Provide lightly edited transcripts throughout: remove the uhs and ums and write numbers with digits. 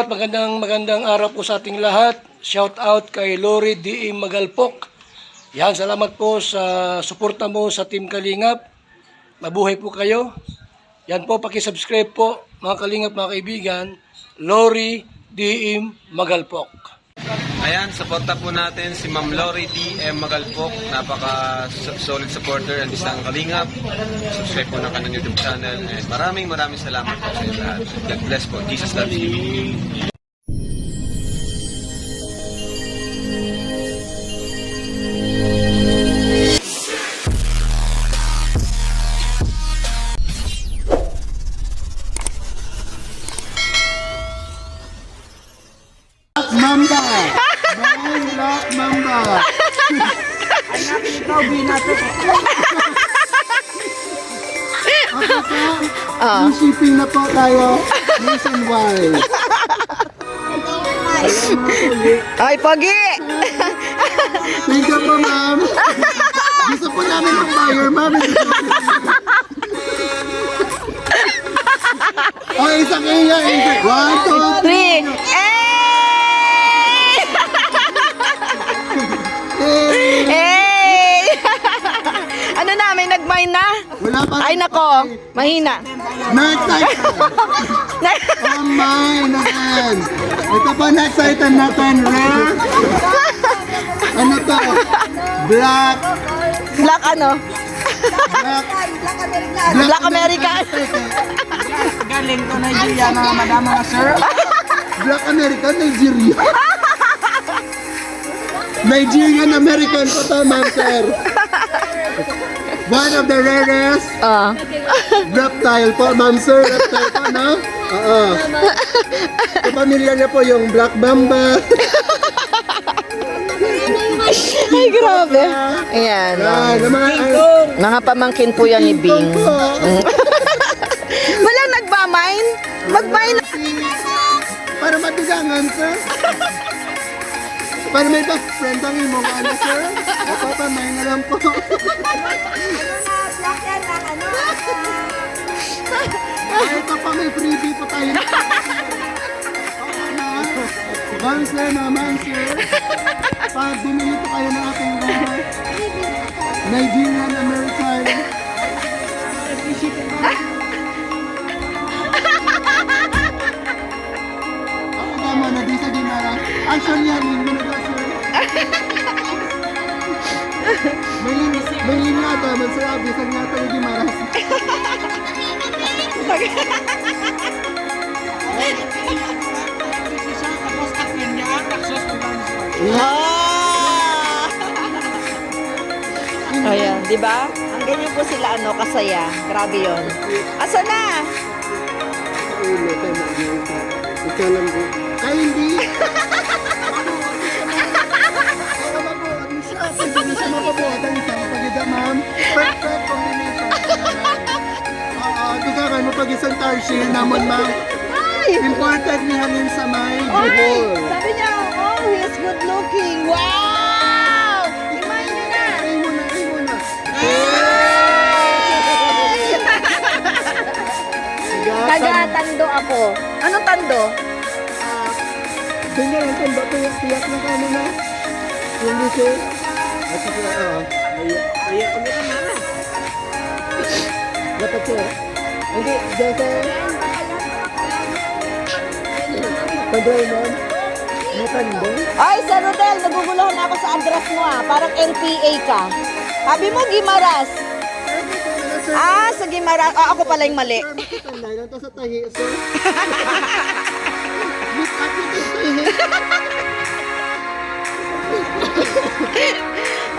Magandang araw po sa ating lahat. Shout out kay Lori D. Magalpok. Yan, salamat po sa suporta mo sa Team Kalingap. Mabuhay po kayo. Yan po, paki-subscribe po mga Kalingap, mga kaibigan. Lori D. Magalpok. Ayan, suporta po natin si Ma'am Lori D.M. Magalpok. Napaka-solid supporter ng isang Kalingap. Subscribe po ng kanyang YouTube channel. And maraming salamat po sa inyo lahat. God bless po. Jesus loves you. Mamba! Black Mamba! Anak, ikaw, binato ko. Okay po, shipping na po tayo nationwide. Ay, Pogi! Thank you po, ma'am. Gusto po namin ng buyer, ma'am. Oh, isang iya. 1, 2, 3. Hey! Ano na, may nag-mine na? Wala pa. Ay, nako, mahina. Next item. Oh my, naman. Ito po next item natin, rare. Ano to? Black. Black ano? Black American. Galing to Nigeria na madama na sir. Black American, Nigeria. Nigerian American po to, ma'am sir. One of the rarest reptile po, ma'am sir. Reptile po, no? Oo. Pamilya niya po yung Black Mamba. Ay, grabe. Ayan. Mga pamangkin po yan ni Bing. Wala nagmamine? Mag-mine. Para matigangan, sir. Para may best friend ang imong ano, sir. Ako pa, may nga lang po. Ay, ito pa, may freebie po tayo. Ma'am sir, naman sir. Pag bumili po kayo ng ating Nigerian American. Ako naman, na di sa ginara. Actually, halin mo na ba, sir? May linyata, mansarabi, sa nyata yung gimaras. Ayan, di ba? Ang ganyan po sila, ano, kasaya. Grabe yun. Asa na? Ulo, tayo ikaw lang po. Ay, hindi! Hindi siya mapabuhat ang isang pagida, ma'am. Perfect combination. Ito ka kan mo pag isang tarsier naman, ma'am. Imported ni Halin sa may Bohol. Sabi niya, oh, he is good looking. Wow! Imayin niyo na. Ay mo na. Taga-tando ako. Anong tando? Ganyan ang tanda ko yung tiyak na kamo na. Yung liso. At saka, ayak ko nila na. Dapat ko. Hindi, dyan sa... Padroy, ma'am. May tanda. Ay, Sir Rodel, naguguluhan ako sa address mo Parang NPA ka. Sabi mo, Gimaras. Sa Gimaras. Ako pala yung mali. Sir, makatanda lang to sa tahi, sir. Meet up with the tahi.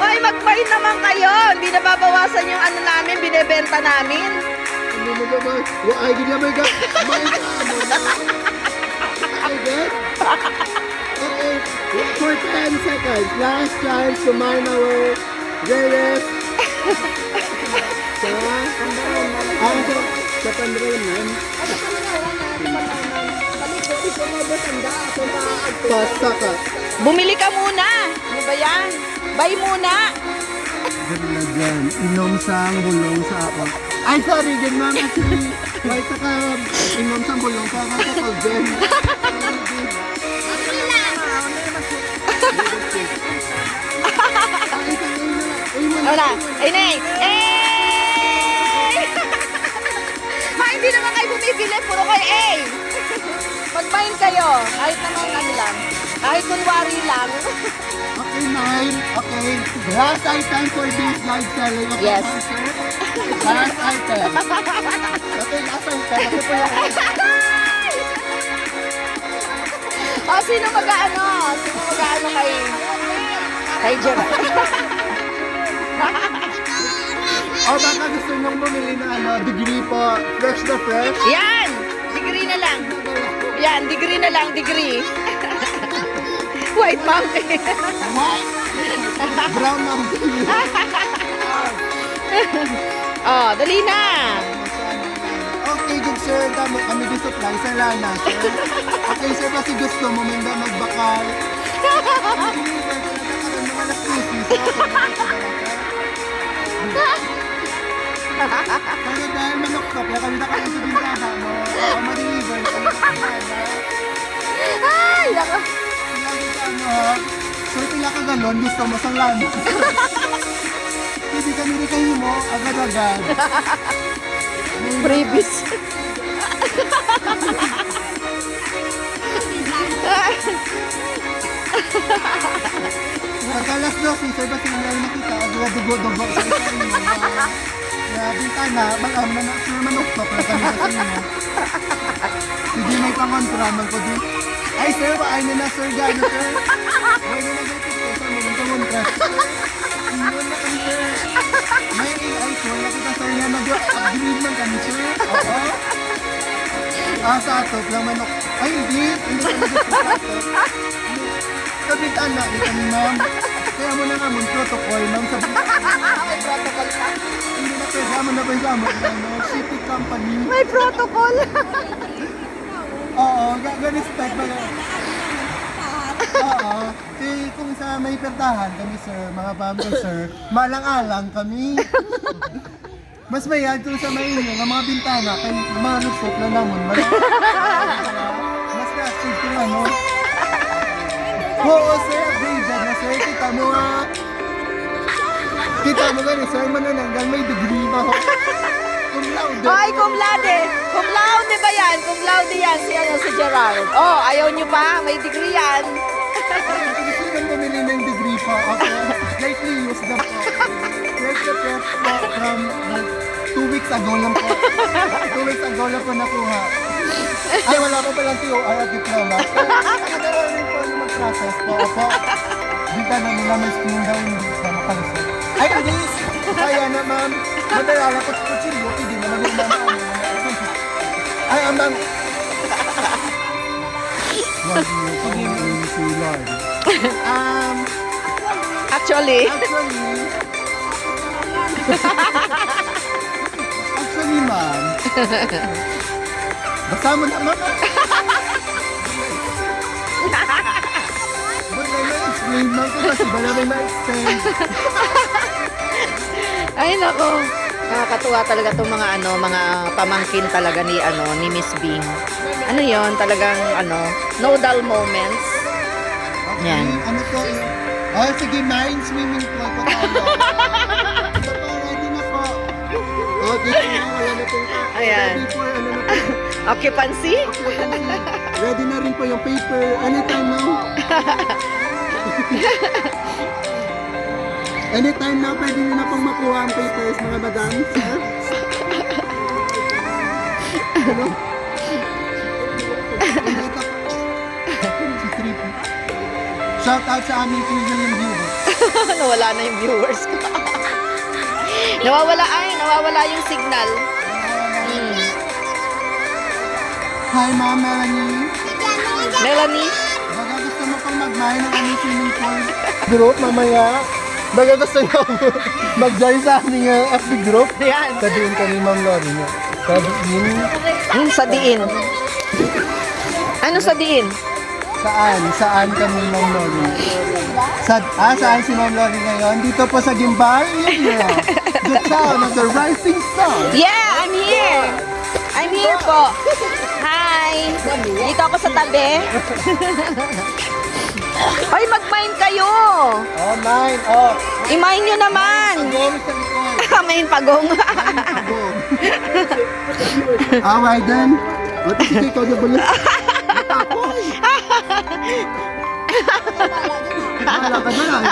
Ay, mag-buy naman kayo. Hindi nababawasan yung ano namin, binebenta namin. Ano mo ba? Ay, gina may ga. May ga. Ay, ga. Okay. For 10 seconds. Last chance to mine our rarest. Sa Pandraman. Pasaka. Bumili ka muna. Ano ba yan? Buy muna. Dyan. Inom sang bulong sa ako. Ay, sorry, din ma'am. Actually, may saka inom sang bulong sa ako sa Colgen. Ano na? Inay! Ha, hindi naman kayo bumibili. Puro kayo Mag-mine kayo. Kahit naman ano lang. Kahit kunwari lang. Okay, Nine. Okay. Last item for this live selling. Okay, Yes. ma'am, sir? Last item. Okay, last item. Ano po yung... Sino mag-ano? Sino mag-ano kay Gerald? Baka gusto niyong bumili na degree po. Fresh na fresh. Yan! Degree na lang. Yan, degree na lang, degree. White mountain. Brown na degree. Dali na. Okay, good sir. Kami gusto supply sa lana, sir. Okay, sir, kasi gusto mo manda magbakal. Deliver ka na karoon mga alas 2. Pero dahil manok-tok, kami na karoon sa bintaha mo. Ma-deliver. Ay, nako. Lagi ka sir, pila ka galon, gusto mo sang lana. Hindi kami rin kayo mo, agad-agad. Previous. Pagkalas do, sir, ba sila na makita, agad dugo-dugo sa inyo. Bintana, sir, manok-tok na kami sa inyo. Hindi may pangontraman ko din. Ay, sir, ay na sir, gano'n, sir. Ay na na dito, sir, may pangontras. Iyon na kami, sir. May AI, sir, nakita, sir, na nag-upgrade man kami, sir. Oo. Sa atok lang manok. Ay, hindi kami gusto sa atok. Sa bintana, di kami, ma'am. Kaya mo na naman, protocol, ma'am, sa bintana. May protocol pa. Hindi na pwede, mo na ba yung shipping company? May protocol. Oo, respect ba yan? Oo. Kung sa may pertahan kami, sir, mga pamilya, sir, malang-alang kami. Mas mayad kung sa may inyo, ng mga bintana, kay mga lusok na naman, mas na-achieve kung ano. Oo, sir, upgraded na, sir. Kita mo gani, sir, manananggal, may degree ba ho? Cum laude. Ay, cum laude. Cum laude ba yan? Cum laude yan si Gerald. Ayaw nyo pa? May degree yan. Gusto nang bumili ng degree po. Okay. Slightly used na po. Fresh na fresh po from 2 weeks ago lang po. 2 weeks ago lang po nakuha. Ay, wala pa palang TOR at diploma. Pero rin po yung mag-process po. Opo. Di ka na nila may screen daw hindi pa makalusot. Ay, please! Kaya na, ma'am. Madalala ko sa kutsilyo. Hindi naman yung mama. Ay, amang. Actually, Actually, ma'am. Basta mo na, ma'am. Ba't may ma-explain, ma'am? Kasi ba na may ma-explain? ay nako. Nakakatuwa talaga itong mga mga pamangkin talaga ni Miss Bing. Ano 'yon? Talagang no dull moments. Okay, Yan. ano to? Oh, sige, mine, swimming pool po tayo. Ito po, ready na po. Oh, dito na, wala na po. Ayan. Ready for, ano na po. Occupancy? Ready na rin po yung paper. Anytime now. Anytime now, pwede nyo na pong makuha ang papers, mga madam, sir. Hello? Hindi ka po. Si Trip. Shout out sa aming 3 million viewers. Nawala na yung viewers ko. Nawawala yung signal. Hi, Ma'am Melanie. Melanie? Baga gusto mo pang mag-mine ng aming swimming pool. Group, mamaya. Baga gusto nyo mag-join sa aming FB group. Yan. Sabihin ka ni Ma'am Lori niya. Sabihin. Sa diin. Ano sa diin? Saan kami Ma'am Lori? Saan si Ma'am Lori ngayon? Dito po sa Gimbal, yeah. The town of the rising sun. Yeah, I'm here. I'm here po. Hi. Dito ako sa tabi. Ay, mag-mine kayo. Oh, nine. Oh. I-mine nyo naman. Pagong sa likod. Main pagong. Pagong. Away din. O, sige, ikaw na bala. Matapos. Wala ka na lang.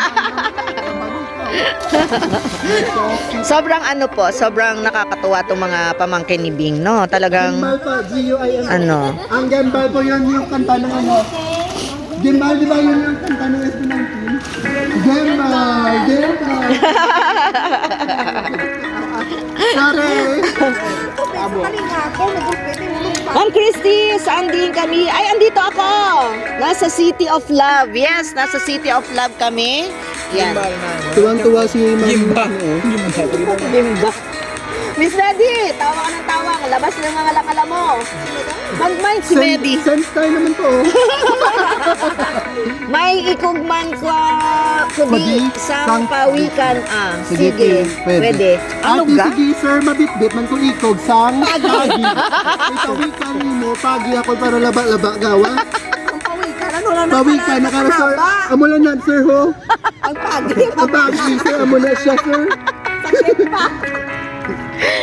Sobrang ano po, sobrang nakakatuwa itong mga pamangkin ni Bing, no? Talagang, Gimbal pa, G-U-I-M. ano, Ang gimbal po yun yung kanta ng ano. Gimbal, di ba yun yung kanta ng SB19? Gimbal, gimbal. Sorry. Ma'am Christy, saan din kami? Ay, andito ako. Nasa City of Love. Yes, nasa City of Love kami. Yan. Tuwang-tuwa si Ma'am. Gimba. Miss Medi, tawa ka ng tawa. Labas na yung mga lakala mo. Mag-mind si Medi. Sense tayo naman po. Oh. May ikugman ko Kudi, kudi sa sang- pawikan. Sige, pwede. Ano Ate, ga? sige, sir, mabitbit man kung ikog sang pagi. Pawikan mo, pagi ako para laba-laba gawa. Ang pawikan, ano lang Pawikan, nakara, sir. Amo lang yan, sir, ho. Ang pagi. Ang pagi, sir, amo na siya, sir.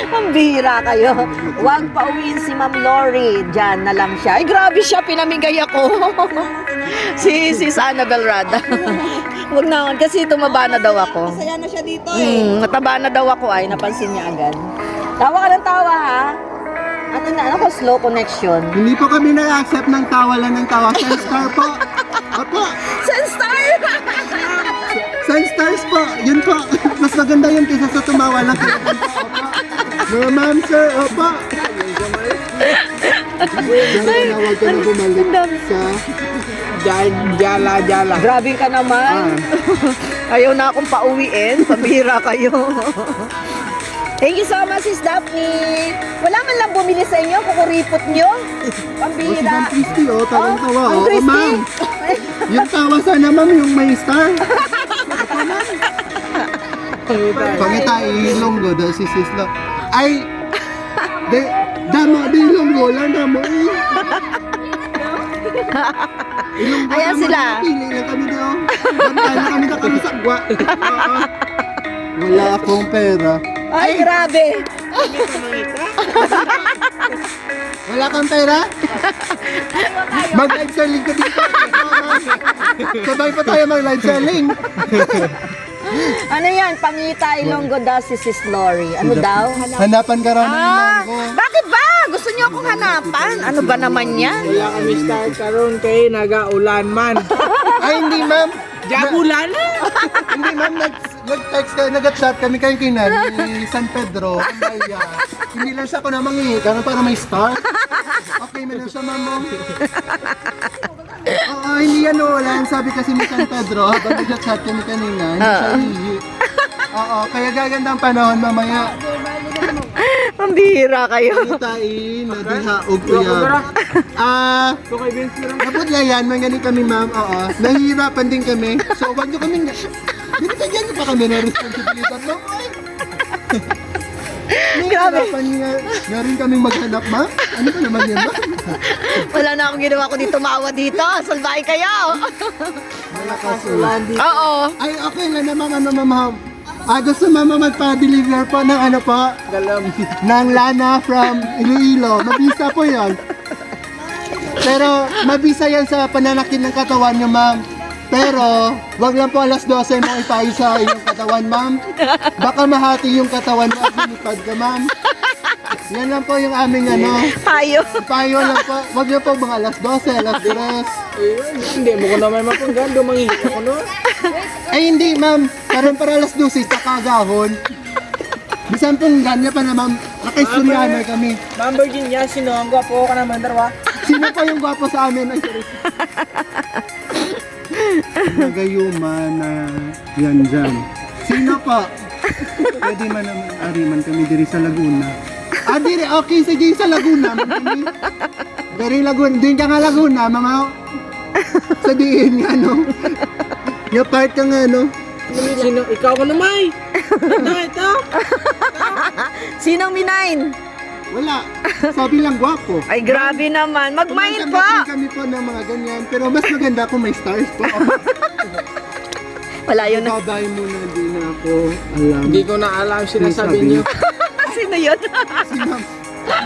Ang bihira kayo. Huwag pauwiin si Ma'am Lori. Diyan na lang siya. Ay, grabe siya. Pinamigay ako. si Annabel Rada. Huwag na. Kasi tumaba na daw ako. Masaya na siya dito Mataba na daw ako ay. Napansin niya agad. Tawa ka ng tawa, ha? Ano ko? Slow connection. Hindi po kami na-accept ng tawa lang ng tawa. Sunstar po. Opo. Senstar! Sunstars po. Yun po. Mas maganda yun kaysa sa tumawa lang. Mga ma'am, sir. Opo. Dahil na huwag ka na bumalik sa jala. Grabe ka naman. Ayaw na akong pauwiin. Pabira kayo. Thank you so much, Sis Daphne. Wala man lang bumili sa inyo, kukuripot nyo. O si Pambira. Ma'am Christy, oh. Tawang tawa. Ma'am Oh, Christy. ma'am. Yung tawa sana, ma'am, yung may star. Pangita, ilonggo daw si Sislo. Ay, damo, di ilonggo lang, damo. Ilonggo Ayan damo, sila. Pili lang kami daw. Bantay na kami na kami sagwa. Wala akong pera. Ay, grabe. Wala kang pera? Mag-live selling ka dito. Sabay pa tayo mag-live selling. Ano yan? Pangita Ilonggo daw si Sis Lori. Ano daw? Hanapan ka raw ng ilonggo. Bakit ba? Gusto niyo akong hanapan? Ano ba naman yan? Wala kami start karon kay nagaulan man. Ay, hindi ma'am. Jagulan? Hindi ma'am, nag-text kayo, nag-chat kami kayo kinan ni San Pedro. Kaya, hindi lang siya ako na mangingi, karon para may star. Okay man lang siya ma'am. Oo, hindi yan wala. Sabi kasi ni San Pedro, habang nag-chat kami kanina, hindi siya hihi. Oo, kaya gaganda ang panahon mamaya. Ang bihira kayo. Panitain, nadiha, og uyab. Okay, Vince lang. Kapag yan, man ganun kami ma'am, oo. Nahihirapan din kami. So, wag nyo kami, binibigyan nyo pa kami ng responsibilidad, ma'am. Ay. Grabe. Nahihirapan nga rin kaming maghanap, ma'am. Ano ba naman yan, ma'am? Wala na akong ginawa ko dito. Maawa dito. Salbahe kayo. Malakas ulan. Oo. Ay, okay nga na, ma'am. Ano, ma'am? Gusto mama magpa-deliver po ng ano po? Galam. Ng lana from Iloilo. Mabisa po yon. Pero mabisa yan sa pananakit ng katawan nyo, ma'am. Pero, wag lang po alas 12 mo ipayo sa iyong katawan, ma'am. Baka mahati yung katawan mo at lumipad ka, ma'am. Yan lang po yung aming ano. Tayo. Payo lang po. Wag lang po mga alas 12, alas 3. Hindi mo ko naman mapagando, manghihit ako no? Ay hindi ma'am, karon para alas 12 sa kagahon. Bisan pong ganya pa na ma'am, nakaistoryaner kami. Ma'am Virginia, sino ang gwapo ka naman, darwa? Sino pa yung gwapo sa amin? Ay, sorry. Nagayuman na yan dyan. Sino pa? Pwede man naman, ariman kami diri sa Laguna. Diri, okay, sige sa Laguna. Man kami. Diri Laguna, din ka nga Laguna, mga sabihin nga, no? Yung part ka nga, no? Sino? Ikaw ka naman! Na, ito! Sinong minain? Wala. Sabi lang gwapo. Ay, grabe naman. Mag-mind Tumatanggap po. din kami po ng mga ganyan. Pero mas maganda kung may stars po. Wala yun. Babay muna, di na ako alam. Hindi ko na alam sinasabi niyo. Sino yun? Si ma'am.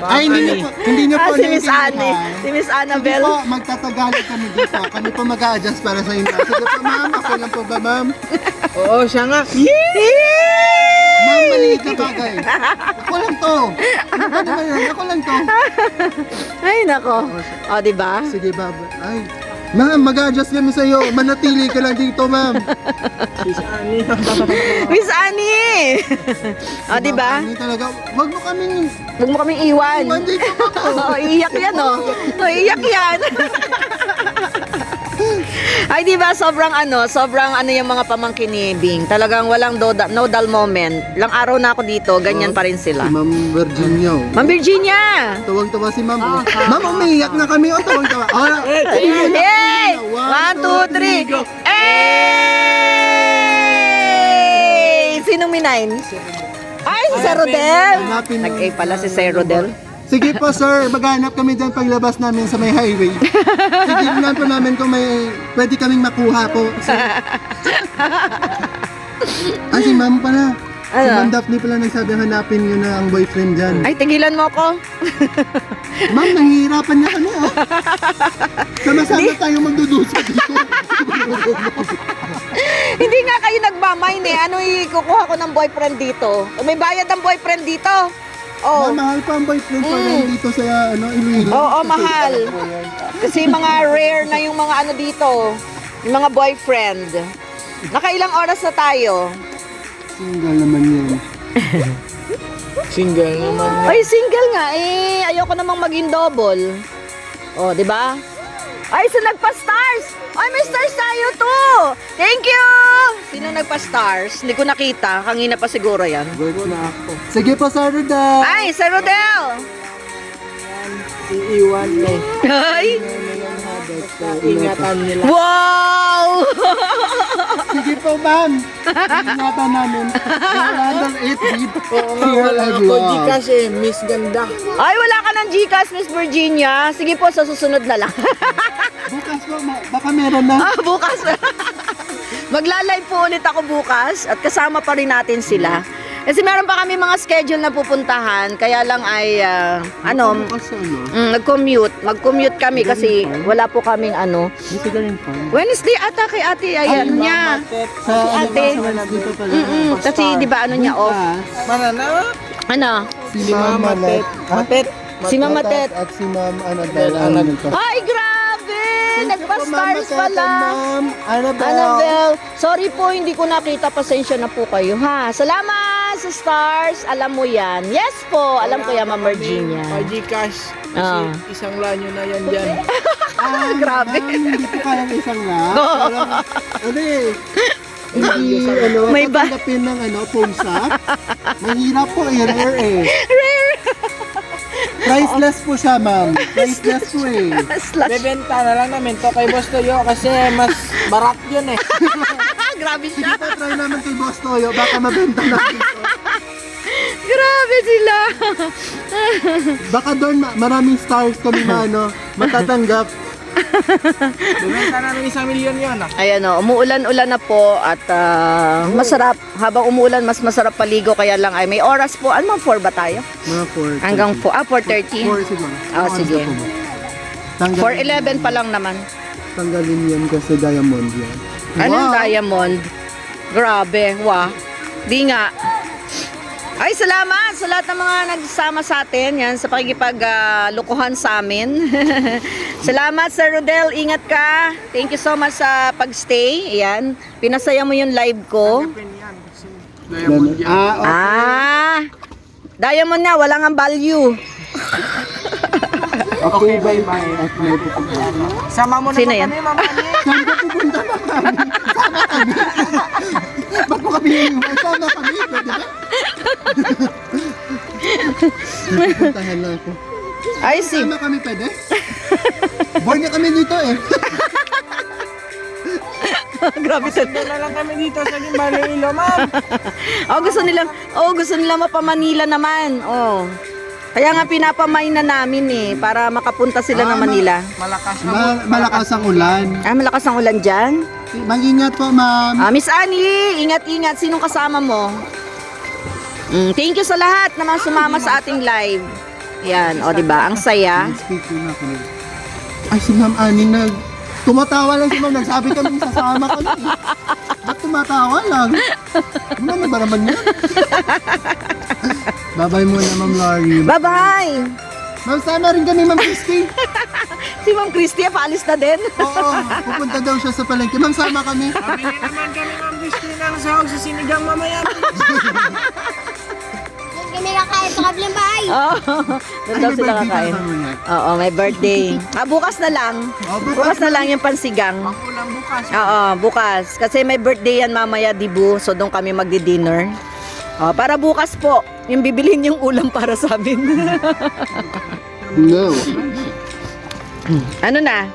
Ay, hindi niyo po Si Miss naiintindihan. Annie. Si Miss Sige Annabelle. po, magtatagalog kami dito. Kami po mag-a-adjust para sa inyo. Sige po, ma'am. Ako lang po ba, ma'am? Oo, siya nga. Ma'am, maliit na bagay. Ako lang to. Ano ba naman yun? Ako lang to. Ay, nako. O, diba? Sige, baba. Ay. Ma'am, mag-a-adjust kami sa'yo. Manatili ka lang dito, ma'am. Si Annie. Miss Annie! O, diba? Ma'am, Annie talaga. Wag mo kaming... Huwag mo kaming iwan. Iwan dito ako. Oo, iiyak yan, oh. Iiyak yan. Ay, di ba, sobrang yung mga pamangkin ni Bing. Talagang walang no dull moment. Ilang araw na ako dito, ganyan pa rin sila. Si Ma'am Virginia. oh. Ma'am Virginia! Tuwang-tuwa si Ma'am. oh. Ma'am, umiiyak na kami. Oh, tuwang-tuwa. Ah, Hey! 1, 2, 3, go! Hey! Sinong minine? Ay, si Sir Rodel! Hanapin mo. Nag-A pala si Sir Rodel. Sige po, sir. Maghanap kami dyan paglabas namin sa may highway. Tignan po namin kung may pwede kaming makuha po. Ay, si Ma'am pala. Si Ano? Ma'am Daphne pala nagsabi hanapin yun na ang boyfriend dyan. Ay, tigilan mo ako. Ma'am, nahihirapan niya kami, oh. Sama-sama tayo magdudusa dito. Hindi nga kayo nagmamine eh. Ano ikukuha ko ng boyfriend dito? May bayad ang boyfriend dito. Oh. Ma'am, mahal pa ang boyfriend pa rin dito sa Iloilo. Oo, mahal. Kasi mga rare na yung mga ano dito. Yung mga boyfriend. Nakailang oras na tayo? Single naman yan. Single naman. Ay, single nga eh. Ayoko namang maging double. Oh, di ba? Ay, so nagpa-stars! Ay, may stars tayo to! Thank you! Sino nagpa-stars? Hindi ko nakita. Kanina pa siguro yan. Work na ako. Sige po, Sir Ruda. Ay, Sir Rodel! Iiwan eh. Ay! Ingatan nila. Wow! Sige po, ma'am. Ingatan namin. Another 8 beat. Oo nga, Here wala and ako. love. Di kasi, Miss Ganda. Ay, wala ka ng Gcash, Miss Virginia. Sige po, sa susunod na lang. Bukas po, baka meron na. Bukas. Magla-live po ulit ako bukas at kasama pa rin natin sila. Kasi meron pa kami mga schedule na pupuntahan, kaya lang ay Bukas nag-commute. Mag-commute kami kasi wala po kaming Dito ka rin pa. Wednesday ata kay ate ay ano niya. Sa Ate. dito pala. Kasi di ba ano niya off? Manana? Ano? Si Ma'am Malet. Matet. Si Mama Tet. At si Ma'am Annabelle. Ay, grabe! Nagpa-stars pala. Ma'am Annabelle. Annabelle, sorry po, hindi ko nakita. Pasensya na po kayo, ha? Salamat sa stars. Alam mo yan. Yes po, alam ko yan, Ma'am Virginia. May Gcash. Kasi Ah. isang lanyo na yan dyan. Grabe. Hindi ko kaya ng isang lang. Ano eh. Hindi, May ba- tatanggapin ng phone shop. Mahirap po eh, rare eh. Priceless po siya, ma'am. Priceless po eh. Slash. Bebenta na lang namin to kay Boss Toyo kasi mas barat yun eh. Grabe Sige siya. po, try namin kay Boss Toyo. Baka mabenta natin to. Grabe sila. Baka doon, maraming stars kami matatanggap. Bebenta namin 1 million yun ah. Ayan o, umuulan-ulan na po at masarap. Habang umuulan, mas masarap paligo. Kaya lang ay may oras po. Ano, 4 ba tayo? Mga 4. Hanggang 4. 4:30. 4 siguro. Ah, sige. 4:11 pa lang naman. Tanggalin yan kasi diamond yan. Anong Wow. diamond? Grabe, wah. Di nga. Ay, salamat sa lahat ng mga nagsama sa atin yan sa pakikipaglukuhan sa amin. Salamat, Sir Rodel. Ingat ka. Thank you so much sa pagstay. Ayan. Pinasaya mo yung live ko. Diamond yan. Diamond na. Wala nga value. Okay, bye-bye. Sama mo na Sino to yan? kami, Mama Ani. Saan ka pupunta na kami? Sama kami. Ba't mo kami sama kami? Pwede ba? Pupuntahan lang ako. I see. Sama kami, pwede? Born na kami dito eh. Grabe to. Doon na lang kami dito sa Iloilo, ma'am. Gusto nila mapa-Manila naman. Oh. Kaya nga pinapamay na namin eh, para makapunta sila ng Manila. Malakas ang ulan. Malakas ang ulan dyan. Mag-ingat po, ma'am. Miss Annie, ingat-ingat. Sinong kasama mo? Thank you sa lahat na mga sumama sa ating live. Yan, o diba? Ang saya. Speaking na ko. Ay, si Ma'am Annie tumatawa lang si Ma'am. Nagsabi kami sasama kami. Ba't tumatawa lang? Ano ba naman yan? Bye-bye muna, Ma'am Lori. Bye-bye! Ma'am, sama rin kami, Ma'am Christy. Si Ma'am Christy, paalis na din. Oo, pupunta daw siya sa palengke. Ma'am, sama kami. Pabili naman kami ng gusto ng sahog sa sinigang mamaya. Kami kakain sa kabilang bahay. Doon daw sila kakain. Oo, may birthday. Bukas na lang. Bukas na lang yung pansigang. Ulang bukas. Oo, bukas. Kasi may birthday yan mamaya, Dibu. So doon kami magdi-dinner. Para bukas po, yung bibilhin yung ulam para sa amin. No. Ano na?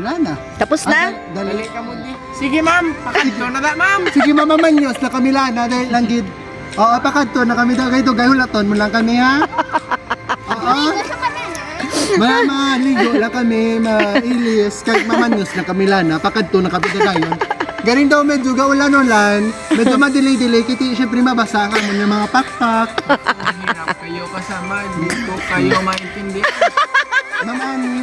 Wala na. Tapos na? Dali. Ka mo di. Sige ma'am, pakadto na da ma'am. Sige, Mama Manyos, na kami lana dahil langgid. Oo, pakadto na kami daw. Gayto, gayulaton mo lang kami, ha? Oo. Mama, ligo lang kami, mailis. Kahit mamanyos na kami lana, pakadto na kami dagayon. Galing daw medyo gaulan-ulan, medyo madelay-delay, kiti syempre mabasa ka mo yung mga pakpak. Hirap kayo kasama, dito kayo maintindihan. Ma'am Annie,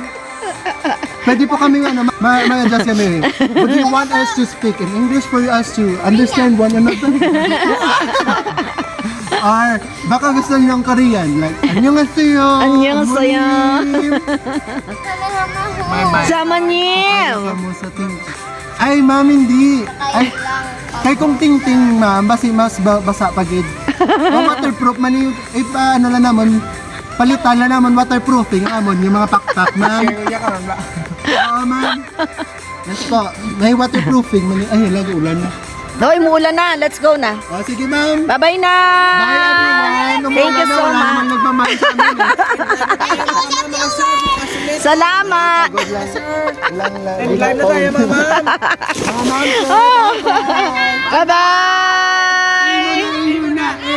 pwede po kami ma-adjust kami. Would you want us to speak in English for us to understand one another? Or baka gusto niyo ng Korean, like, annyeonghaseyo. Annyeonghaseyo. Bye-bye. Samanyew! Ano sa ting? Ay, ma'am, hindi. Ay, kay kong ting-ting, ma'am, basi mas basa pagid. Waterproof man yung, ano lang naman, palitan lang naman waterproofing amon yung mga pakpak, ma'am. Kuya ka ba? Oo, ma'am. Let's go. May waterproofing man. Ay, lagi ulan na. Hoy, muulan na. Let's go na. O, sige, ma'am. Bye-bye na! Bye, everyone. Thank you so Wala much. naman nagmamahal sa amin. Salamat! Good lang. Lang. Live na tayo mama. Bye-bye!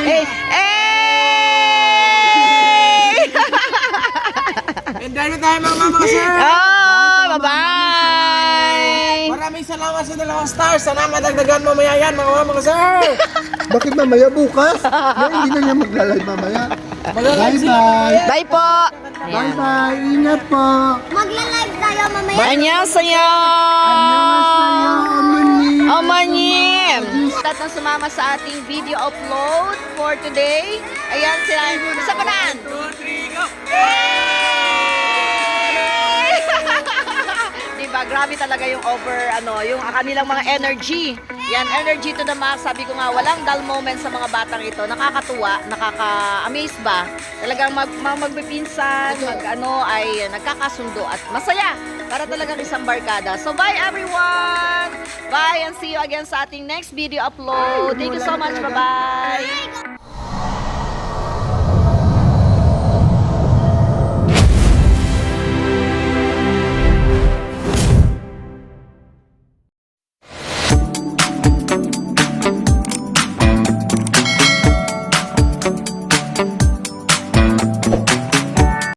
Hey! Hey! Enjoy na tayo mga sir. Bye-bye! Maraming salamat sa 2 stars. Sana madagdagan mamaya yan mga sir. Bakit mamaya bukas? Hindi na niya magla-live mamaya. Bye-bye. Bye po! Bye-bye. Ingat po. Magla-live tayo mamaya. Annyeonghaseyo! Mani. Omanim! Lahat ng sumama sa ating video upload for today. Ayan sila. Sa panan! 2, 3, go! Diba, grabe talaga yung yung kanilang mga energy. Yan, energy to the max. Sabi ko nga, walang dull moment sa mga batang ito. Nakakatuwa, nakaka-amaze ba? Talagang magpipinsan, ay nagkakasundo at masaya para talagang isang barkada. So, bye everyone! Bye and see you again sa ating next video upload. Thank you so much. Bye-bye!